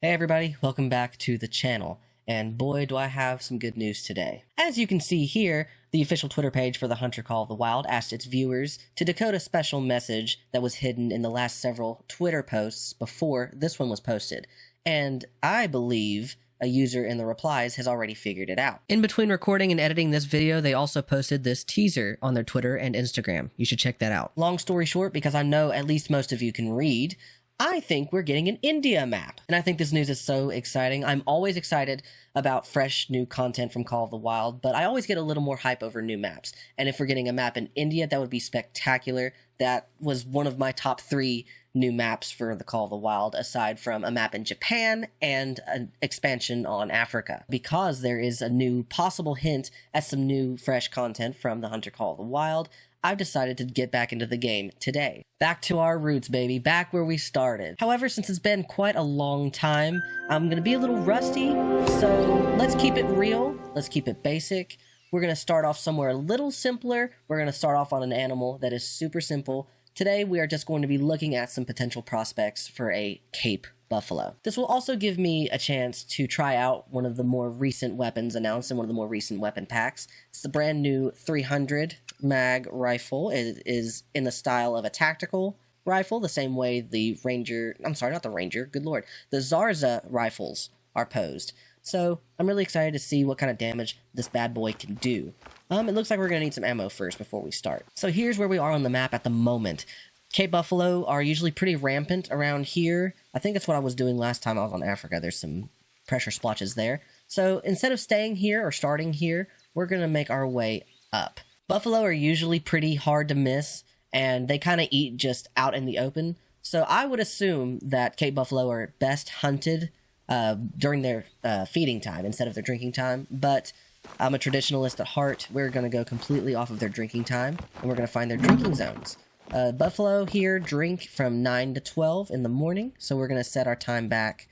Hey everybody, welcome back to the channel, and boy do I have some good news today. As you can see here, the official Twitter page for the Hunter Call of the Wild asked its viewers to decode a special message that was hidden in the last several Twitter posts before this one was posted, and I believe a user in the replies has already figured it out. In between recording and editing this video, they also posted this teaser on their Twitter and Instagram. You should check that out. Long story short, because I know at least most of you can read, I think we're getting an India map. And I think this news is so exciting. I'm always excited about fresh new content from Call of the Wild, but I always get a little more hype over new maps. And if we're getting a map in India, that would be spectacular. That was one of my top 3 new maps for the Call of the Wild, aside from a map in Japan and an expansion on Africa. Because there is a new possible hint at some new fresh content from the Hunter Call of the Wild, I've decided to get back into the game today. Back to our roots, baby. Back where we started. However, since it's been quite a long time, I'm going to be a little rusty, so let's keep it real. Let's keep it basic. We're going to start off somewhere a little simpler. We're going to start off on an animal that is super simple. Today, we are just going to be looking at some potential prospects for a Cape buffalo. This will also give me a chance to try out one of the more recent weapons announced in one of the more recent weapon packs. It's the brand new 300 mag rifle. It is in the style of a tactical rifle, the same way the Ranger, I'm sorry, not the Ranger, good lord, the Zarza rifles are posed. So I'm really excited to see what kind of damage this bad boy can do. It looks like we're going to need some ammo first before we start. So here's where we are on the map at the moment. Cape buffalo are usually pretty rampant around here. I think that's what I was doing last time I was on Africa. There's some pressure splotches there. So instead of staying here or starting here, we're going to make our way up. Buffalo are usually pretty hard to miss, and they kind of eat just out in the open. So I would assume that Cape buffalo are best hunted during their feeding time instead of their drinking time. But I'm a traditionalist at heart. We're going to go completely off of their drinking time, and we're going to find their drinking zones. Buffalo here drink from 9 to 12 in the morning, so we're going to set our time back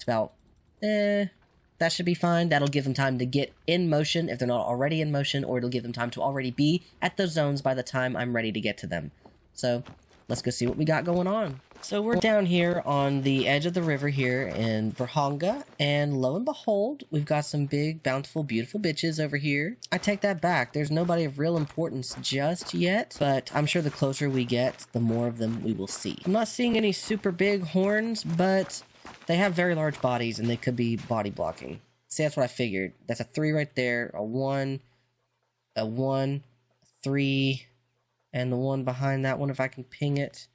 to about, that should be fine. That'll give them time to get in motion if they're not already in motion, or it'll give them time to already be at those zones by the time I'm ready to get to them. So let's go see what we got going on. So we're down here on the edge of the river here in Verhonga, and lo and behold, we've got some big, bountiful, beautiful bitches over here. I take that back. There's nobody of real importance just yet, but I'm sure the closer we get, the more of them we will see. I'm not seeing any super big horns, but they have very large bodies, and they could be body blocking. See, that's what I figured. That's a 3 right there, a 1, a 1, 3, and the one behind that one, if I can ping it.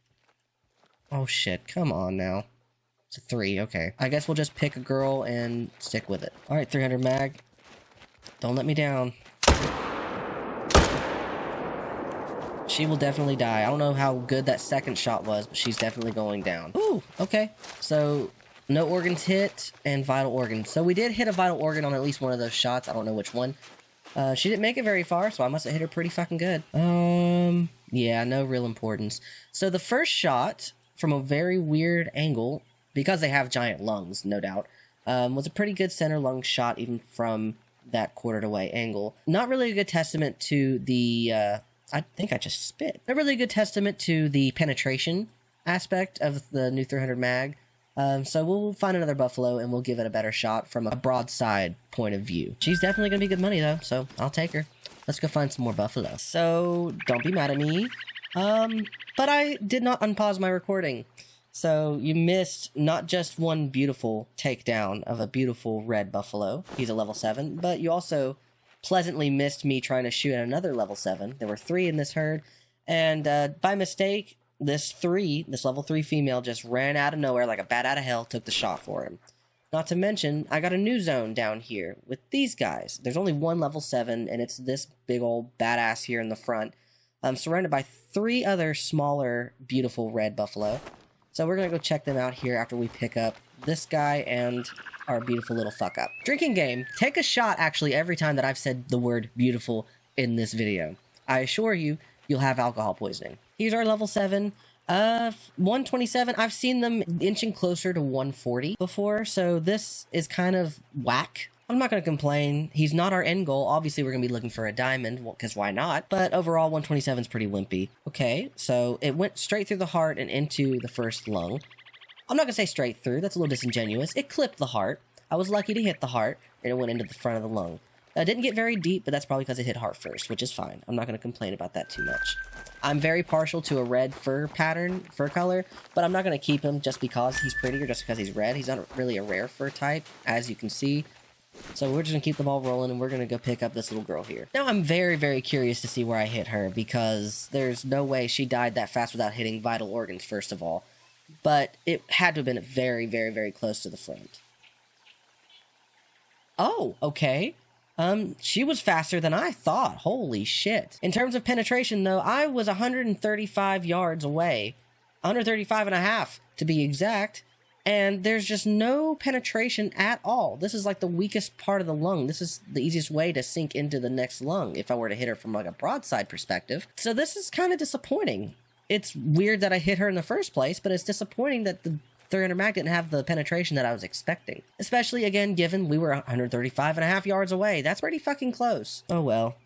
Oh shit, come on now. It's a 3, okay. I guess we'll just pick a girl and stick with it. Alright, 300 mag. Don't let me down. She will definitely die. I don't know how good that second shot was, but she's definitely going down. Ooh, okay. So, no organs hit, and vital organs. So we did hit a vital organ on at least one of those shots. I don't know which one. She didn't make it very far, so I must have hit her pretty fucking good. Yeah, no real importance. So the first shot, from a very weird angle, because they have giant lungs, no doubt, was a pretty good center lung shot, even from that quartered away angle. Not really a good testament to the, I think I just spit. Not really a good testament to the penetration aspect of the new 300 mag. So we'll find another buffalo and we'll give it a better shot from a broadside point of view. She's definitely gonna be good money though, so I'll take her. Let's go find some more buffalo. So don't be mad at me. But I did not unpause my recording. So you missed not just one beautiful takedown of a beautiful red buffalo. He's a level 7, but you also pleasantly missed me trying to shoot at another level 7. There were 3 in this herd, and by mistake, this level 3 female just ran out of nowhere like a bat out of hell, took the shot for him. Not to mention, I got a new zone down here with these guys. There's only one level 7, and it's this big old badass here in the front. I'm surrounded by 3 other smaller, beautiful red buffalo. So we're going to go check them out here after we pick up this guy and our beautiful little fuck up. Drinking game. Take a shot, actually, every time that I've said the word beautiful in this video. I assure you, you'll have alcohol poisoning. Here's our level 7. 127. I've seen them inching closer to 140 before, so this is kind of whack. I'm not going to complain. He's not our end goal. Obviously, we're going to be looking for a diamond, because why not? But overall, 127 is pretty wimpy. Okay, so it went straight through the heart and into the first lung. I'm not gonna say straight through, that's a little disingenuous. It clipped the heart. I was lucky to hit the heart, and it went into the front of the lung. It didn't get very deep, but that's probably because it hit heart first, which is fine. I'm not going to complain about that too much. I'm very partial to a red fur color, but I'm not going to keep him just because he's pretty or just because he's red. He's not really a rare fur type, as you can see. So we're just going to keep the ball rolling, and we're going to go pick up this little girl here. Now, I'm very, very curious to see where I hit her, because there's no way she died that fast without hitting vital organs, first of all. But it had to have been very, very, very close to the front. Oh, okay. She was faster than I thought. Holy shit. In terms of penetration, though, I was 135 yards away. 135 and a half, to be exact. And there's just no penetration at all. This is like the weakest part of the lung. This is the easiest way to sink into the next lung if I were to hit her from like a broadside perspective. So this is kind of disappointing. It's weird that I hit her in the first place, but it's disappointing that the 300 mag didn't have the penetration that I was expecting. Especially, again, given we were 135 and a half yards away. That's pretty fucking close. Oh, well.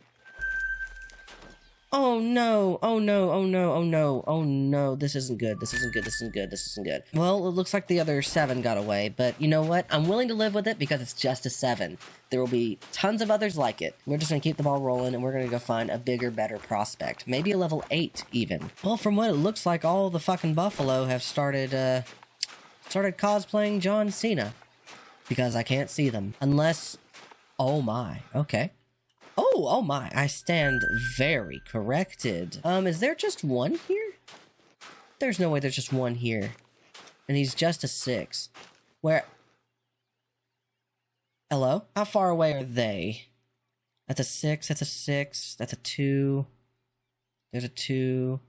Oh, no. Oh, no. Oh, no. Oh, no. Oh, no. This isn't good. This isn't good. This isn't good. This isn't good. Well, it looks like the other 7 got away, but you know what? I'm willing to live with it because it's just a 7. There will be tons of others like it. We're just going to keep the ball rolling, and we're going to go find a bigger, better prospect. Maybe a level 8, even. Well, from what it looks like, all the fucking buffalo have started cosplaying John Cena, because I can't see them unless, oh my, okay. Oh my, I stand very corrected. Is there just one here? There's no way there's just one here, and he's just a 6. Where? Hello? How far away are they? That's a 6, that's a 6, that's a 2. There's a 2.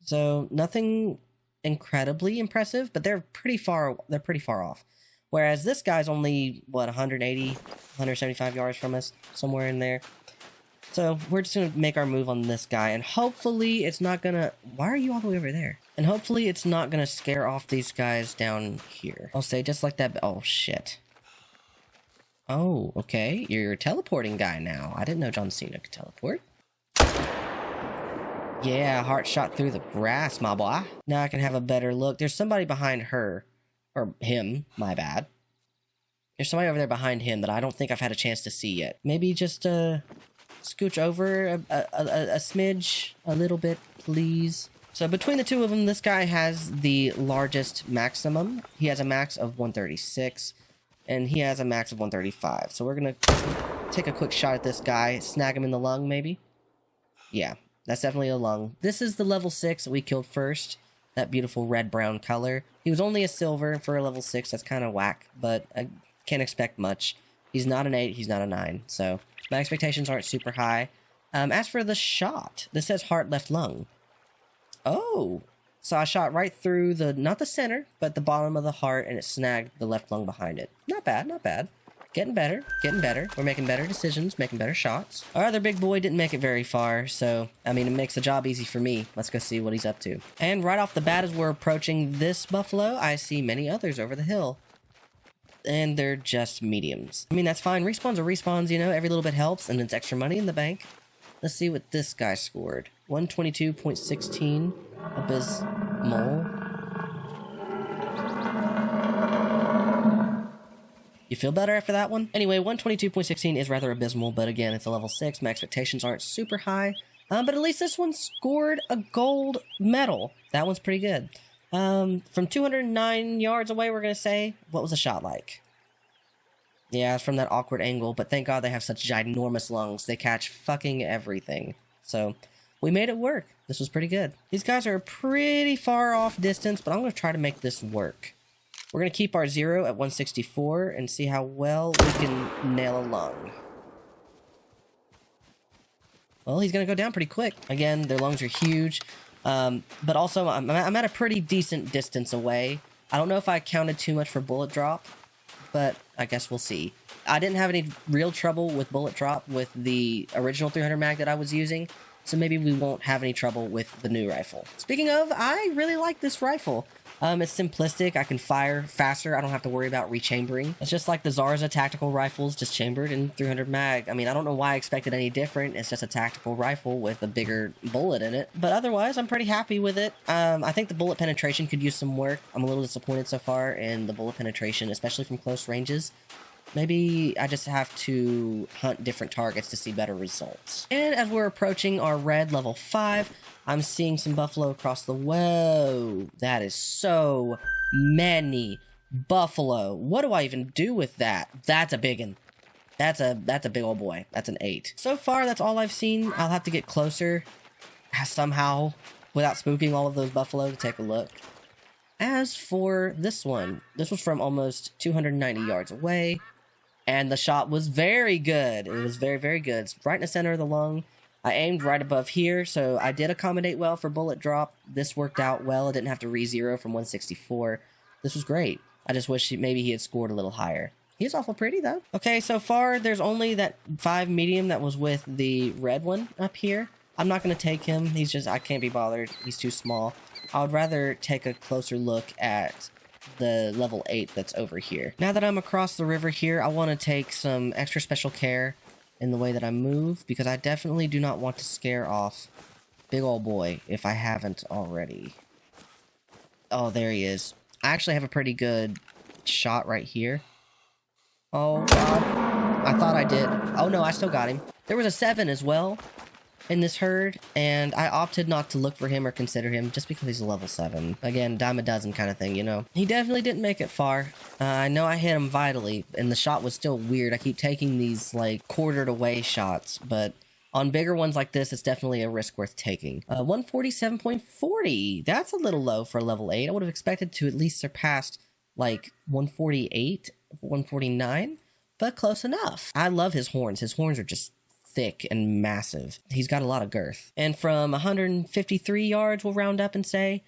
So nothing incredibly impressive, but they're pretty far off. Whereas this guy's only, what, 180, 175 yards from us, somewhere in there. So we're just gonna make our move on this guy, and hopefully it's not gonna, why are you all the way over there? And hopefully it's not gonna scare off these guys down here. I'll say just like that, oh shit. Oh, okay, you're a teleporting guy now. I didn't know John Cena could teleport. Yeah, heart shot through the grass, my boy. Now I can have a better look. There's somebody behind her. Or him, my bad. There's somebody over there behind him that I don't think I've had a chance to see yet. Maybe just, scooch over a smidge, a little bit, please. So between the two of them, this guy has the largest maximum. He has a max of 136, and he has a max of 135. So we're gonna take a quick shot at this guy, snag him in the lung, maybe? Yeah. That's definitely a lung. This is the level 6 that we killed first. That beautiful red-brown color. He was only a silver for a level 6. That's kind of whack, but I can't expect much. He's not an 8. He's not a 9. So my expectations aren't super high. As for the shot, this says heart left lung. Oh. So I shot right through the, not the center, but the bottom of the heart, and it snagged the left lung behind it. Not bad, not bad. Getting better, getting better. We're making better decisions, making better shots. Our other big boy didn't make it very far, so, I mean, it makes the job easy for me. Let's go see what he's up to. And right off the bat, as we're approaching this buffalo, I see many others over the hill. And they're just mediums. I mean, that's fine. Respawns are respawns, you know, every little bit helps, and it's extra money in the bank. Let's see what this guy scored. 122.16. Abysmal. You feel better after that one? Anyway, 122.16 is rather abysmal, but again, it's a level 6. My expectations aren't super high. But at least this one scored a gold medal. That one's pretty good. From 209 yards away, we're going to say, what was the shot like? Yeah, it's from that awkward angle, but thank God they have such ginormous lungs. They catch fucking everything. So, we made it work. This was pretty good. These guys are a pretty far off distance, but I'm going to try to make this work. We're going to keep our 0 at 164 and see how well we can nail a lung. Well, he's going to go down pretty quick. Again, their lungs are huge. But also, I'm at a pretty decent distance away. I don't know if I counted too much for bullet drop, but I guess we'll see. I didn't have any real trouble with bullet drop with the original 300 mag that I was using, so maybe we won't have any trouble with the new rifle. Speaking of, I really like this rifle. It's simplistic. I can fire faster. I don't have to worry about rechambering. It's just like the Zarza tactical rifles, just chambered in 300 mag. I mean, I don't know why I expected any different. It's just a tactical rifle with a bigger bullet in it. But otherwise, I'm pretty happy with it. I think the bullet penetration could use some work. I'm a little disappointed so far in the bullet penetration, especially from close ranges. Maybe I just have to hunt different targets to see better results. And as we're approaching our red level 5, I'm seeing some buffalo across the... Whoa, that is so many buffalo. What do I even do with that? That's a big one. That's a big old boy. That's an 8. So far, that's all I've seen. I'll have to get closer somehow without spooking all of those buffalo to take a look. As for this one, this was from almost 290 yards away. And the shot was very good. It was very, very good. It's right in the center of the lung. I aimed right above here, so I did accommodate well for bullet drop. This worked out well. I didn't have to re-zero from 164. This was great. I just wish maybe he had scored a little higher. He's awful pretty, though. Okay, so far, there's only that 5 medium that was with the red one up here. I'm not going to take him. He's just... I can't be bothered. He's too small. I would rather take a closer look at the level 8 that's over here. Now that I'm across the river here, I want to take some extra special care in the way that I move, because I definitely do not want to scare off big old boy if I haven't already. Oh, there he is. I actually have a pretty good shot right here. Oh, God. I thought I did. Oh, no, I still got him. There was a 7 as well in this herd, and I opted not to look for him or consider him just because he's a level 7. Again, dime a dozen kind of thing, you know. He definitely didn't make it far. I know I hit him vitally, and the shot was still weird. I keep taking these, like, quartered away shots, but on bigger ones like this, it's definitely a risk worth taking. 147.40. That's a little low for a level 8. I would have expected to at least surpass, like, 148, 149, but close enough. I love his horns. His horns are just thick and massive. He's got a lot of girth. And from 153 yards, we'll round up and say,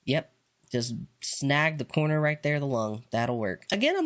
yep, just snag the corner right there, the lung. That'll work. Again, I've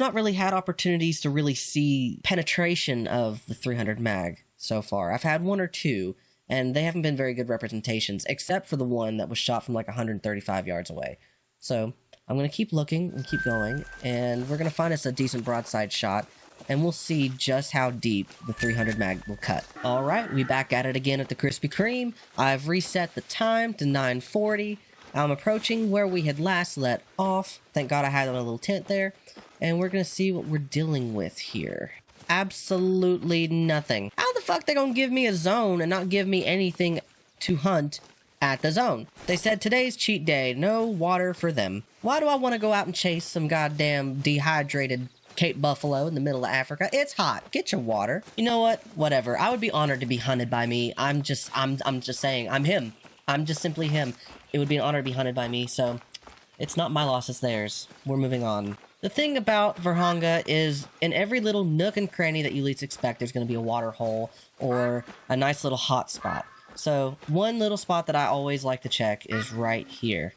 not really had opportunities to really see penetration of the 300 mag so far. I've had 1 or 2, and they haven't been very good representations, except for the one that was shot from like 135 yards away. So I'm going to keep looking and keep going, and we're going to find us a decent broadside shot, and we'll see just how deep the 300 mag will cut. All right, we back at it again at the Krispy Kreme. I've reset the time to 9:40. I'm approaching where we had last let off. Thank God I had a little tent there. And we're going to see what we're dealing with here. Absolutely nothing. How the fuck they gonna give me a zone and not give me anything to hunt at the zone? They said today's cheat day, no water for them. Why do I want to go out and chase some goddamn dehydrated Cape Buffalo in the middle of Africa? It's hot. Get your water. You know what? Whatever. I would be honored to be hunted by me. I'm just saying. I'm him. I'm just simply him. It would be an honor to be hunted by me, so it's not my loss, it's theirs. We're moving on. The thing about Virhonga is in every little nook and cranny that you least expect, there's going to be a water hole or a nice little hot spot. So one little spot that I always like to check is right here.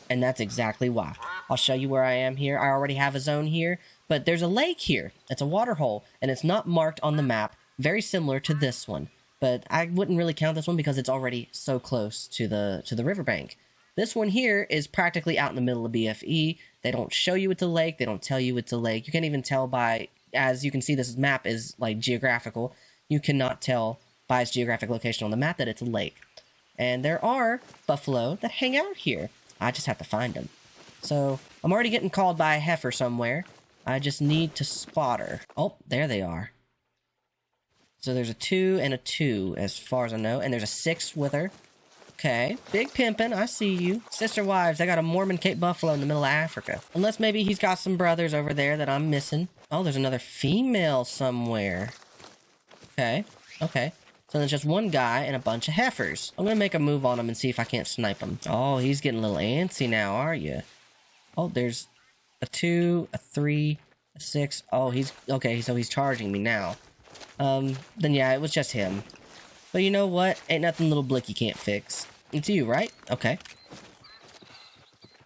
And that's exactly why. I'll show you where I am here. I already have a zone here, but there's a lake here. It's a water hole, and it's not marked on the map. Very similar to this one. But I wouldn't really count this one because it's already so close to the riverbank. This one here is practically out in the middle of BFE. They don't show you it's a lake. They don't tell you it's a lake. You can't even tell by, as you can see, this map is like geographical. You cannot tell by its geographic location on the map that it's a lake. And there are buffalo that hang out here. I just have to find them. So I'm already getting called by a heifer somewhere. I just need to spot her. Oh, there they are. So there's a 2 and a 2 as far as I know. And there's a 6 with her. Okay, big pimpin', I see you. Sister wives, I got a Mormon Cape Buffalo in the middle of Africa. Unless maybe he's got some brothers over there that I'm missing. Oh, there's another female somewhere. Okay, okay. So there's just one guy and a bunch of heifers. I'm gonna make a move on him and see if I can't snipe him. Oh, he's getting a little antsy now, are you? Oh, there's a 2, a 3, a 6. Oh, he's... Okay, so he's charging me now. Then yeah, it was just him. But you know what? Ain't nothing little Blicky can't fix. It's you, right? Okay.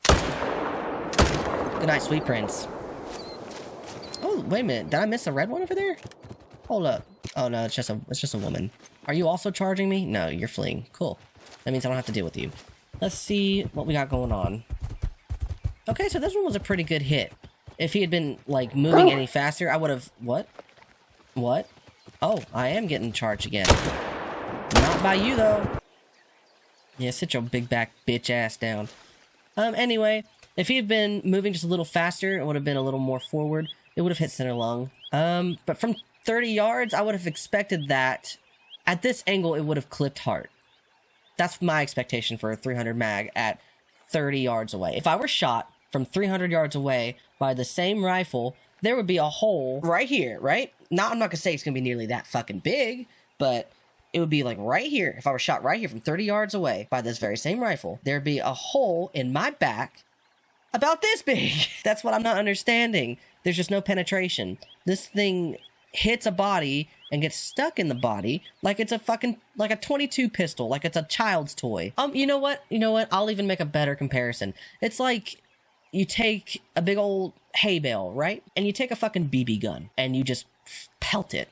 Good night, sweet prince. Oh, wait a minute. Did I miss a red one over there? Hold up. Oh no, it's just a woman. Are you also charging me? No, you're fleeing. Cool. That means I don't have to deal with you. Let's see what we got going on. Okay, so this one was a pretty good hit. If he had been, like, moving any faster, I would have... What? What? Oh, I am getting charged again. Not by you, though. Yeah, sit your big back bitch ass down. Anyway, if he had been moving just a little faster, it would have been a little more forward. It would have hit center lung. But from 30 yards, I would have expected that at this angle, it would have clipped heart. That's my expectation for a 300 mag at 30 yards away. If I were shot from 300 yards away by the same rifle, there would be a hole right here, right? Now, I'm not gonna say it's gonna be nearly that fucking big, but it would be like right here. If I were shot right here from 30 yards away by this very same rifle, there'd be a hole in my back about this big. That's what I'm not understanding. There's just no penetration. This thing hits a body and gets stuck in the body like it's a fucking, like a 22 pistol, like it's a child's toy. You know what? I'll even make a better comparison. It's like you take a big old hay bale, right? And you take a fucking BB gun and you just pelt it,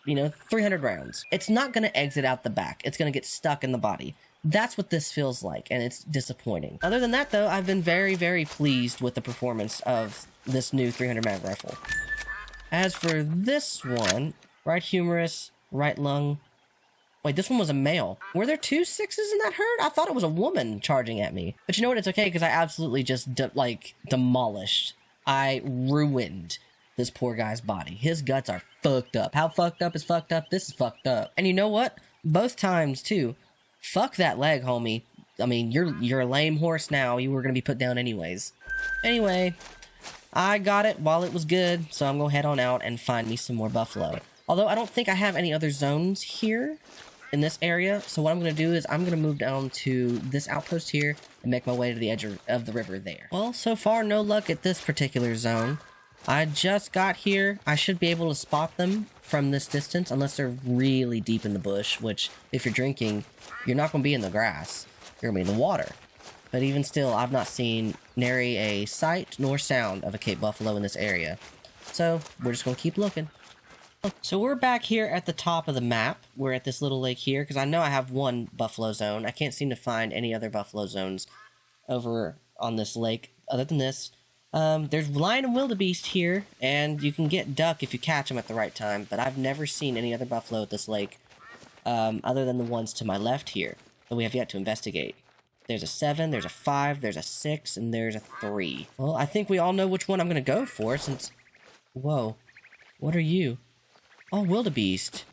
300 rounds. It's not going to exit out the back. It's going to get stuck in the body. That's what this feels like, and it's disappointing. Other than that, though, I've been very, very pleased with the performance of this new 300 mag rifle. As for this one, right humerus, right lung. Wait, this one was a male. Were there 2 6s in that herd? I thought it was a woman charging at me. But you know what? It's okay, because I absolutely just, demolished. I ruined this poor guy's body. His guts are fucked up. How fucked up is fucked up? This is fucked up. And you know what? Both times, too. Fuck that leg, homie. I mean, you're a lame horse now. You were going to be put down anyways. Anyway, I got it while it was good, so I'm going to head on out and find me some more buffalo. Although I don't think I have any other zones here in this area, so what I'm going to do is I'm going to move down to this outpost here and make my way to the edge of the river there. Well, so far, no luck at this particular zone. I just got here. I should be able to spot them from this distance, unless they're really deep in the bush, which, if you're drinking, you're not going to be in the grass. You're going to be in the water. But even still, I've not seen nary a sight nor sound of a Cape Buffalo in this area. So, we're just going to keep looking. So we're back here at the top of the map. We're at this little lake here, because I know I have one buffalo zone. I can't seem to find any other buffalo zones over on this lake, other than this. There's lion and wildebeest here, and you can get duck if you catch them at the right time, but I've never seen any other buffalo at this lake, other than the ones to my left here, that we have yet to investigate. There's a 7, there's a 5, there's a 6, and there's a 3. Well, I think we all know which one I'm gonna go for, since... Whoa. What are you? Oh, wildebeest.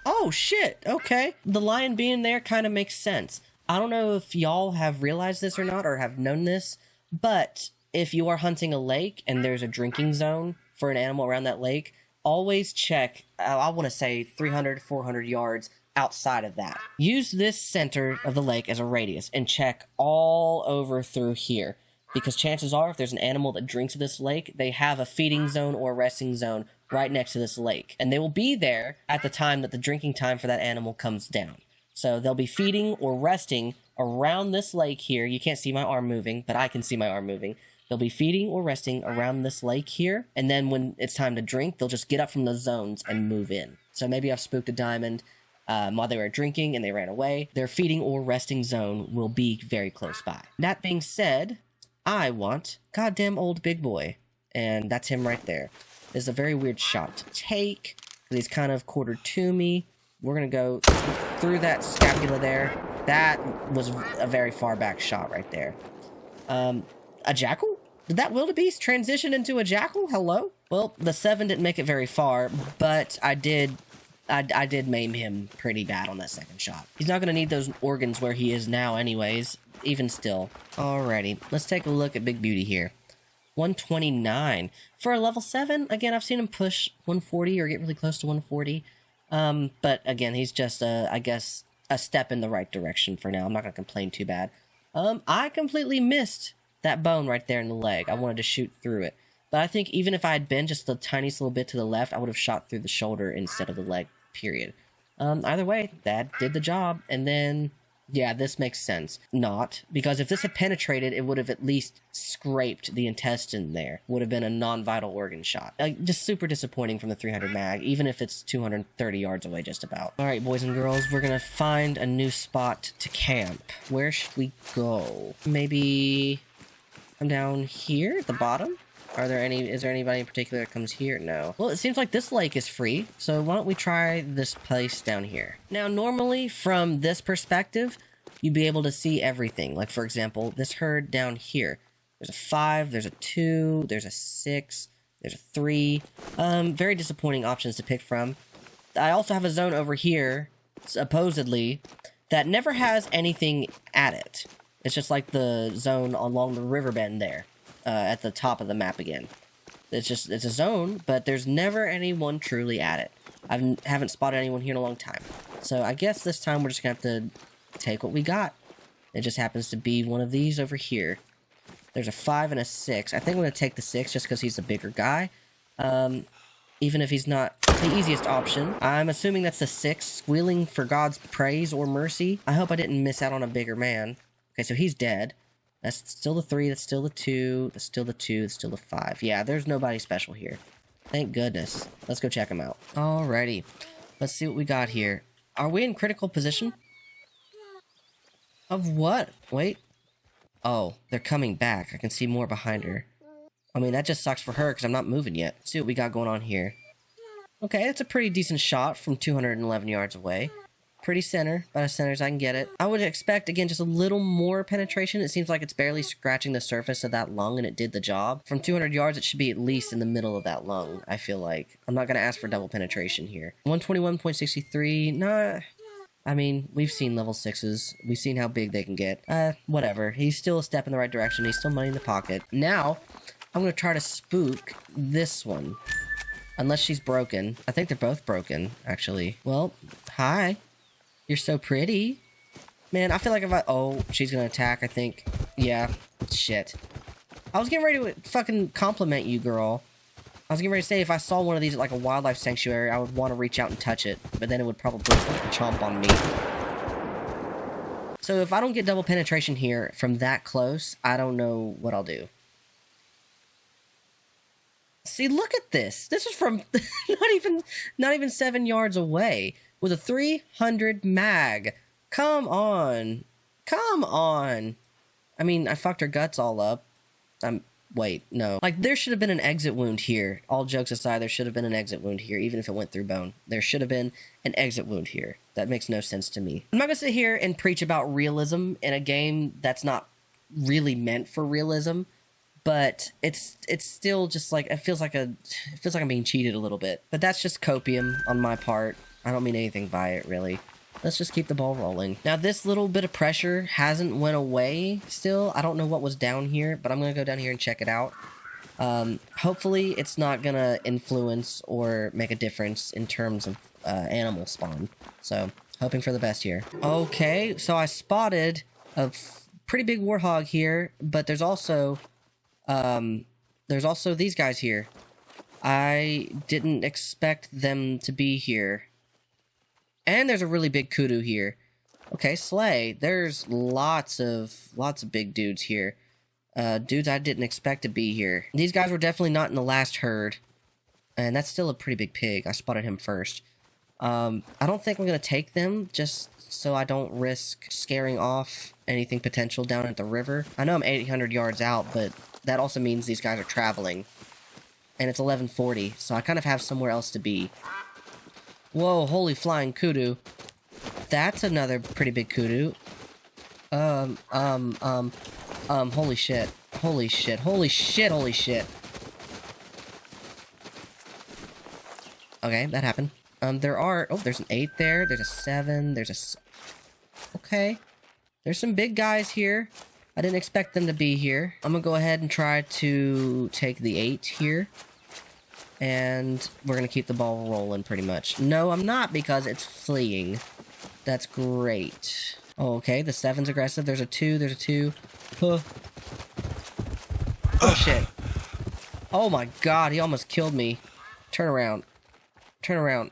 Oh, shit! Okay. The lion being there kind of makes sense. I don't know if y'all have realized this or not, or have known this, but if you are hunting a lake and there's a drinking zone for an animal around that lake, always check, I want to say 300, 400 yards outside of that. Use this center of the lake as a radius and check all over through here, because chances are if there's an animal that drinks at this lake, they have a feeding zone or a resting zone right next to this lake, and they will be there at the time that the drinking time for that animal comes down. So they'll be feeding or resting around this lake here. You can't see my arm moving, but I can see my arm moving. They'll be feeding or resting around this lake here, and then when it's time to drink, they'll just get up from those zones and move in. So maybe I've spooked a diamond while they were drinking and they ran away. Their feeding or resting zone will be very close by. That being said, I want goddamn old big boy, and that's him right there. This is a very weird shot to take, because he's kind of quartered to me. We're going to go through that scapula there. That was a very far back shot right there. A jackal? Did that wildebeest transition into a jackal? Hello? Well, the 7 didn't make it very far, but I did maim him pretty bad on that second shot. He's not going to need those organs where he is now anyways, even still. Alrighty, let's take a look at Big Beauty here. 129. For a level 7, again, I've seen him push 140 or get really close to 140. But again, he's just, I guess, a step in the right direction for now. I'm not going to complain too bad. I completely missed that bone right there in the leg. I wanted to shoot through it. But I think even if I had been just the tiniest little bit to the left, I would have shot through the shoulder instead of the leg, period. Either way, that did the job. And then Yeah, this makes sense. Not, because if this had penetrated, it would have at least scraped the intestine there. Would have been a non-vital organ shot. Just super disappointing from the 300 mag, even if it's 230 yards away just about. Alright, boys and girls, we're gonna find a new spot to camp. Where should we go? Maybe come down here at the bottom? Is there anybody in particular that comes here? No. Well, it seems like this lake is free, so why don't we try this place down here? Now, normally, from this perspective, you'd be able to see everything. Like, for example, this herd down here. There's a 5, there's a 2, there's a 6, there's a 3. Very disappointing options to pick from. I also have a zone over here, supposedly, that never has anything at it. It's just like the zone along the river bend there. At the top of the map again. It's a zone, but there's never anyone truly at it. I haven't spotted anyone here in a long time. So I guess this time we're just gonna have to take what we got. It just happens to be one of these over here. There's a 5 and a 6. I think I'm gonna take the 6 just because he's the bigger guy. Even if he's not the easiest option. I'm assuming that's the 6, squealing for God's praise or mercy. I hope I didn't miss out on a bigger man. Okay, so he's dead. That's still the 3, that's still the 2, that's still the 2, that's still the 5. Yeah, there's nobody special here. Thank goodness. Let's go check them out. Alrighty. Let's see what we got here. Are we in critical position? Of what? Wait. Oh, they're coming back. I can see more behind her. I mean, that just sucks for her because I'm not moving yet. Let's see what we got going on here. Okay, that's a pretty decent shot from 211 yards away. Pretty center, about as center as I can get it. I would expect, again, just a little more penetration. It seems like it's barely scratching the surface of that lung, and it did the job. From 200 yards, it should be at least in the middle of that lung, I feel like. I'm not going to ask for double penetration here. 121.63, nah. I mean, we've seen level 6s. We've seen how big they can get. Whatever. He's still a step in the right direction. He's still money in the pocket. Now, I'm going to try to spook this one. Unless she's broken. I think they're both broken, actually. Well, hi. You're so pretty. Man, I feel like if I... Oh, she's gonna attack, I think. Yeah. Shit. I was getting ready to fucking compliment you, girl. I was getting ready to say if I saw one of these at like a wildlife sanctuary, I would want to reach out and touch it. But then it would probably chomp on me. So if I don't get double penetration here from that close, I don't know what I'll do. See, look at this. This is from not even 7 yards away. With a 300 mag. Come on. Come on. I mean, I fucked her guts all up. Wait, no. Like, there should have been an exit wound here. All jokes aside, there should have been an exit wound here, even if it went through bone. There should have been an exit wound here. That makes no sense to me. I'm not gonna sit here and preach about realism in a game that's not really meant for realism, but it's still just like, it feels like I'm being cheated a little bit. But that's just copium on my part. I don't mean anything by it, really. Let's just keep the ball rolling. Now, this little bit of pressure hasn't went away still. I don't know what was down here, but I'm going to go down here and check it out. Hopefully, it's not going to influence or make a difference in terms of animal spawn. So, hoping for the best here. Okay, so I spotted a pretty big warthog here, but there's also these guys here. I didn't expect them to be here. And there's a really big kudu here. Okay, slay. There's lots of big dudes here. Dudes I didn't expect to be here. These guys were definitely not in the last herd. And that's still a pretty big pig. I spotted him first. I don't think I'm going to take them, just so I don't risk scaring off anything potential down at the river. I know I'm 800 yards out, but that also means these guys are traveling. And it's 11:40, so I kind of have somewhere else to be. Whoa, holy flying kudu. That's another pretty big kudu. Holy shit. Holy shit. Holy shit, holy shit. Okay, that happened. There's an 8 there. There's a 7. Okay. There's some big guys here. I didn't expect them to be here. I'm gonna go ahead and try to take the 8 here. And we're going to keep the ball rolling pretty much. No, I'm not, because it's fleeing. That's great. Oh, okay, the 7's aggressive. There's a 2. Huh. Oh, shit. Oh, my God, he almost killed me. Turn around. Turn around.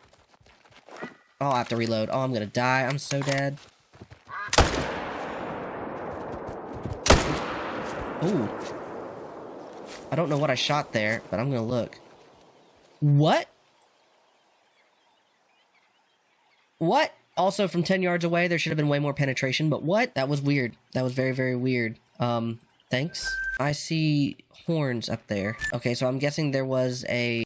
Oh, I have to reload. Oh, I'm going to die. I'm so dead. Ooh. I don't know what I shot there, but I'm gonna look. What? What? Also, from 10 yards away, there should have been way more penetration, but what? That was weird. That was very, very weird. Thanks. I see horns up there. Okay, so I'm guessing there was a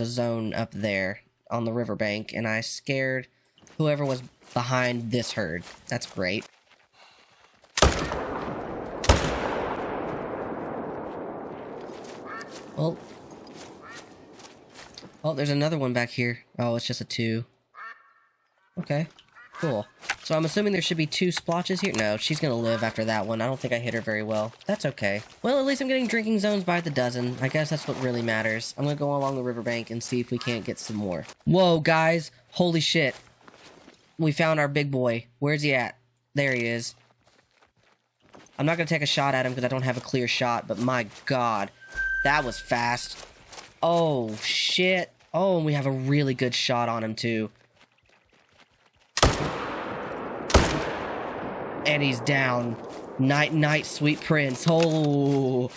zone up there on the riverbank, and I scared whoever was behind this herd. That's great. Well, oh, there's another one back here. Oh, it's just a 2. Okay, cool. So I'm assuming there should be 2 splotches here. No, she's gonna live after that one. I don't think I hit her very well. That's okay. Well, at least I'm getting drinking zones by the dozen. I guess that's what really matters. I'm gonna go along the riverbank and see if we can't get some more. Whoa, guys. Holy shit. We found our big boy. Where's he at? There he is. I'm not gonna take a shot at him because I don't have a clear shot, but my god. That was fast. Oh, shit. Oh, and we have a really good shot on him, too. And he's down. Night, night, sweet prince. Oh.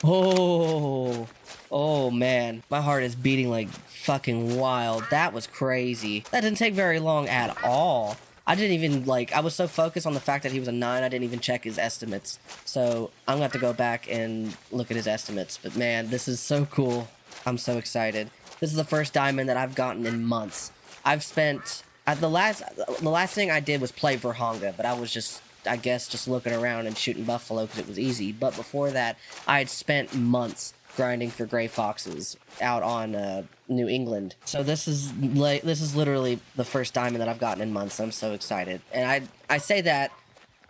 Oh. Oh, man. My heart is beating like fucking wild. That was crazy. That didn't take very long at all. I didn't even, like, I was so focused on the fact that he was a 9, I didn't even check his estimates. So, I'm gonna have to go back and look at his estimates. But man, this is so cool. I'm so excited. This is the first diamond that I've gotten in months. I've spent, the last thing I did was play Verhonga, but I was just, I guess, just looking around and shooting buffalo because it was easy. But before that, I had spent months grinding for gray foxes out on New England. So this is literally the first diamond that I've gotten in months. I'm so excited. And I say that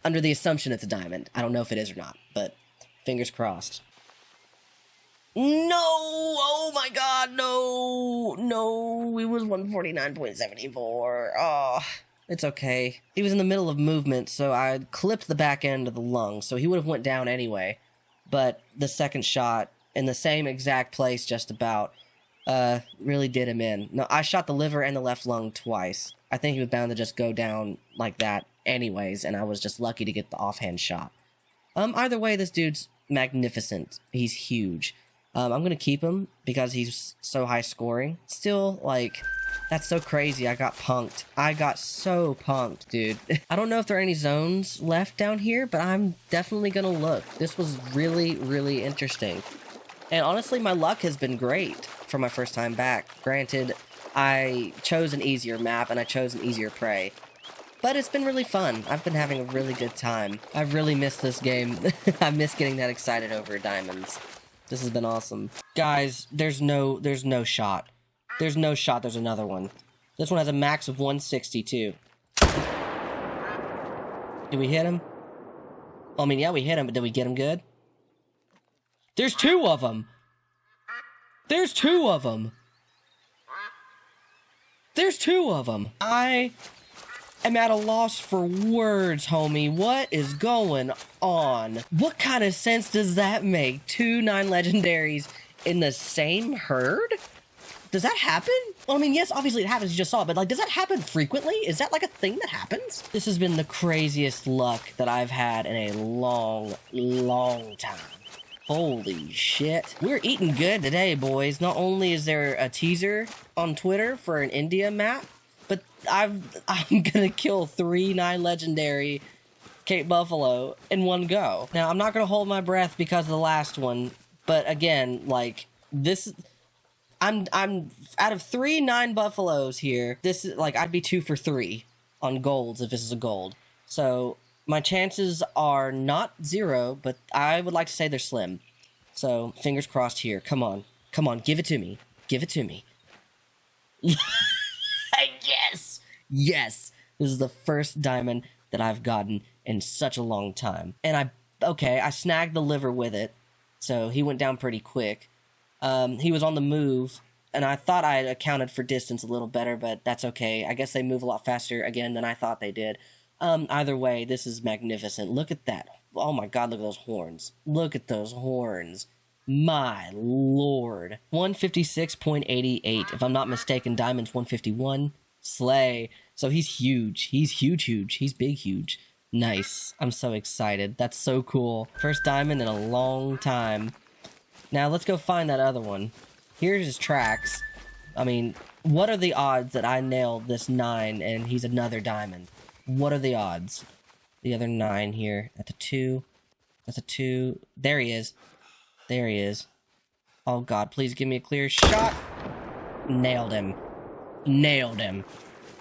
under the assumption it's a diamond. I don't know if it is or not, but fingers crossed. No! Oh my god, no! No, it was 149.74. Oh, it's okay. He was in the middle of movement, so I clipped the back end of the lung, so he would have went down anyway. But the second shot, in the same exact place just about, really did him in. No, I shot the liver and the left lung twice. I think he was bound to just go down like that anyways, and I was just lucky to get the offhand shot. Either way, this dude's magnificent. He's huge. I'm gonna keep him because he's so high scoring. Still, like, that's so crazy. I got punked. I got so punked, dude. I don't know if there are any zones left down here, but I'm definitely gonna look. This was really, really interesting. And honestly, my luck has been great for my first time back. Granted, I chose an easier map and I chose an easier prey. But it's been really fun. I've been having a really good time. I've really missed this game. I miss getting that excited over diamonds. This has been awesome. Guys, there's no shot. There's no shot there's another one. This one has a max of 162. Did we hit him? I mean, yeah, we hit him, but did we get him good? There's 2 of them! There's 2 of them! There's 2 of them! I am at a loss for words, homie. What is going on? What kind of sense does that make? 2 9 legendaries in the same herd? Does that happen? Well, I mean, yes, obviously it happens, you just saw it, but, like, does that happen frequently? Is that, like, a thing that happens? This has been the craziest luck that I've had in a long, long time. Holy shit. We're eating good today, boys. Not only is there a teaser on Twitter for an India map, but I'm gonna kill 3 9 legendary Cape Buffalo in one go. Now, I'm not gonna hold my breath because of the last one, but again, like, this... I'm out of 3 9 buffaloes here. This is like I'd be 2 for 3 on golds if this is a gold. So my chances are not 0, but I would like to say they're slim. So fingers crossed here. Come on, come on, give it to me. Give it to me. Yes, yes. This is the first diamond that I've gotten in such a long time. And I snagged the liver with it, so he went down pretty quick. He was on the move, and I thought I had accounted for distance a little better, but that's okay. I guess they move a lot faster, again, than I thought they did. Either way, this is magnificent. Look at that. Oh my god, look at those horns. Look at those horns. My lord. 156.88. If I'm not mistaken, Diamond's 151. Slay. So he's huge. He's huge. He's big huge. Nice. I'm so excited. That's so cool. First diamond in a long time. Now let's go find that other one. Here's his tracks. I mean, what are the odds that I nail this 9 and he's another diamond? What are the odds? The other 9 here. That's a 2. That's a 2. There he is. There he is. Oh god, please give me a clear shot. Nailed him. Nailed him.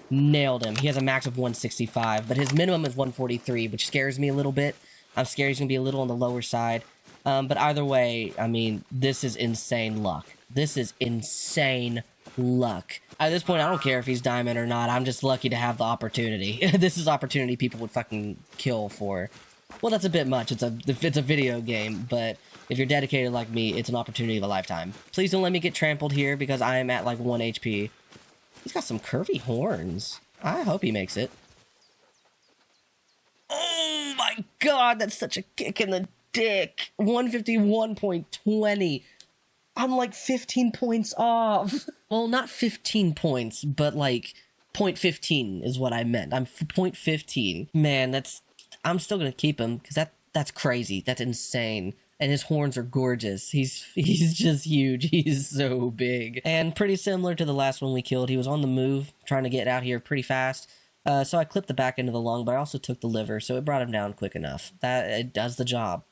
Nailed him. He has a max of 165, but his minimum is 143, which scares me a little bit. I'm scared he's going to be a little on the lower side. But either way, I mean, this is insane luck. This is insane luck. At this point, I don't care if he's diamond or not. I'm just lucky to have the opportunity. This is opportunity people would fucking kill for. Well, that's a bit much. It's a video game, but if you're dedicated like me, it's an opportunity of a lifetime. Please don't let me get trampled here because I am at like 1 HP. He's got some curvy horns. I hope he makes it. Oh my god, that's such a kick in the dick. 151.20. I'm like 15 points off. Well, not 15 points, but like 0.15 is what I meant. I'm 0.15. Man, I'm still gonna keep him because that's crazy. That's insane. And his horns are gorgeous. He's just huge. He's so big. And pretty similar to the last one we killed. He was on the move, trying to get out here pretty fast. So I clipped the back end of the lung, but I also took the liver, so it brought him down quick enough. It does the job.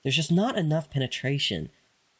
There's just not enough penetration,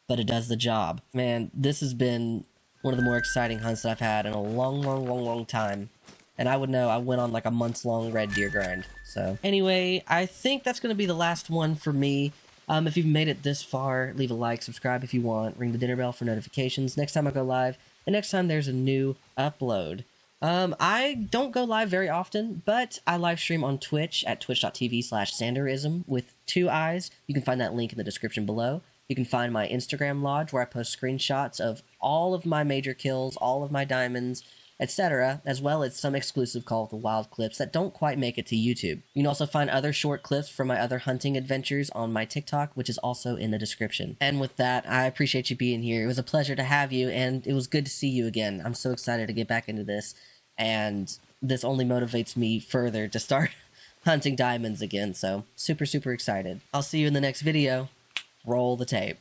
but it does the job. Man, this has been one of the more exciting hunts that I've had in a long time. And I would know I went on like a months-long red deer grind. So anyway, I think that's going to be the last one for me. If you've made it this far, leave a like, subscribe if you want, ring the dinner bell for notifications next time I go live, and next time there's a new upload. I don't go live very often, but I live stream on Twitch at twitch.tv/Xanderism with 2 eyes. You can find that link in the description below. You can find my Instagram lodge where I post screenshots of all of my major kills, all of my diamonds, etc., as well as some exclusive Call of the Wild clips that don't quite make it to YouTube. You can also find other short clips from my other hunting adventures on my TikTok, which is also in the description. And with that, I appreciate you being here. It was a pleasure to have you, and it was good to see you again. I'm so excited to get back into this, and this only motivates me further to start hunting diamonds again, so super excited. I'll see you in the next video. Roll the tape.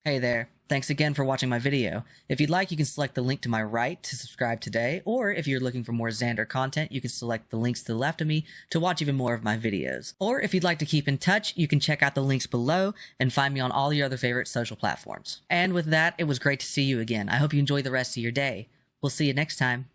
Hey there. Thanks again for watching my video. If you'd like, you can select the link to my right to subscribe today, or if you're looking for more Xander content, you can select the links to the left of me to watch even more of my videos. Or if you'd like to keep in touch, you can check out the links below and find me on all your other favorite social platforms. And with that, it was great to see you again. I hope you enjoy the rest of your day. We'll see you next time.